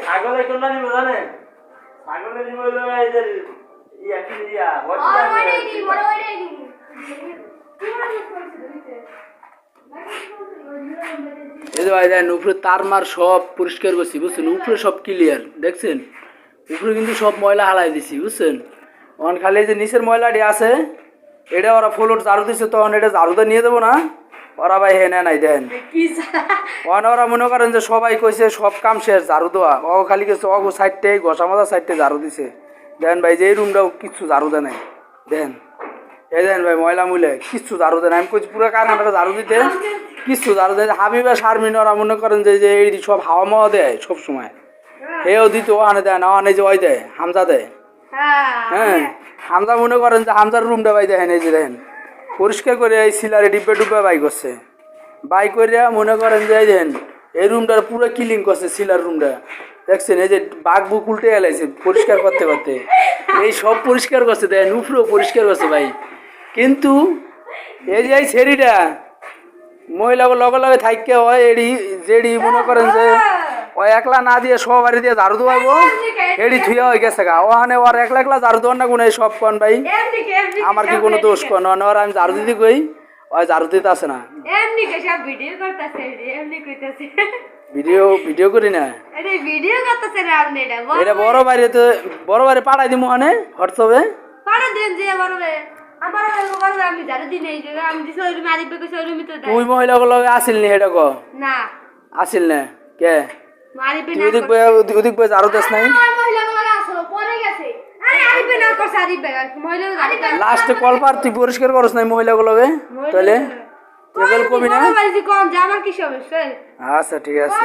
ছাগলে কোনটা নিব জানে ছাগলে নিব এদের ইয়া কি ইয়া এই যে ভাই দেখেন উপরে তারমার সব পরিষ্কার করছি বুঝছেন, উপরে সব ক্লিয়ার দেখছেন, উপরে কিন্তু সব ময়লা হালাই দিছি বুঝছেন। অন খালি যে নিচের ময়লাটি আছে এটা ওরা ফ্লোর ঝাড়ু দিচ্ছে, তখন এটা ঝাড়ুতে নিয়ে দেবো না ওরা ভাই হে নাই দেন ওরা মনে করেন যে সবাই কইছে সব কাম শেষ ঝাড়ু দেওয়া, ও খালি গেছে অগো সাইডটে ঘষা মাজা সাইডটে ঝাড়ু দিছে দেন ভাই, যে এই রুমটাও কিচ্ছু ঝাড়ু দেয় নাই দেন, এই দেন ভাই ময়লা মুলে কিচ্ছু ঝাড়ু দেয় না। আমি কইছি পুরো কারখানাটা ঝাড়ু দিতে কিচ্ছু ঝাড়ু দেয়। হাবিবা শারমিন ওরা মনে করেন যে এই সব হাওয়া মাওয়া দেয় সব সময়, এও দিত ওখানে দেয় না, ওখানে যে ওই দেয় হামজা দেয়, হ্যাঁ হামজা মনে করেন যে হামজার রুমটা ভাই দেখেন এই যে দেখেন পরিষ্কার করে এই সিলারে ডিব্বে ডুব্বে বাই করছে, বাই করে মনে করেন যে এই দেন এই রুমটার পুরো ক্লিন করছে সিলার রুমটা দেখছেন, এই যে বাঘ বুক উল্টে এলাইছে পরিষ্কার করতে করতে, এই সব পরিষ্কার করছে দেখেন উপরেও পরিষ্কার করছে ভাই। কিন্তু এই যে এই ছেড়িটা মহিলাকে লগে লগে থাইকে হয় এডি যেডি মনে করেন যে ওই একলা না দিয়ে সব বাড়ি দিয়ে ঝাড়ু দেওয়াবো এডি থুয়া হয়ে গেছে গা, ওখানে ওর একলা একলা ঝাড়ু দেওয়ার না কোনো সব কন ভাই আমার কি কোনো দোষ কন, ওর আমি ঝাড়ু দিতে কই ওই ঝাড়ু দিতে আসে না, ভিডিও করি না এটা বড় বাইরে তো বড় বাইরে পাঠাই দিমু ওখানে হোয়াটসঅ্যাপে তুই মহিলাগুলো আসিল নি এটা কো না আসিল না কে ওদিক বই ঝাড়ু দেশ নাই লাস্টে কলপার তুই পরিষ্কার করস নাই মহিলাগুলোকে তাহলে কবি না আচ্ছা ঠিক আছে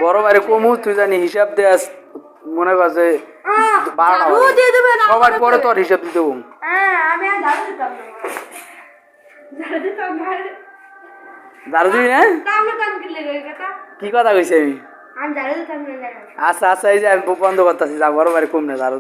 বড় বাইরে কমু তুই জানি হিসাব দে মনে কর যে সবার পরে তোর হিসাব দিতে ঝাড়ু দিবি না কি কথা কইছি আমি আচ্ছা আচ্ছা এই যে আমি বন্ধ করতেছি যা বড় বাড়ি কম না ঝাড়ু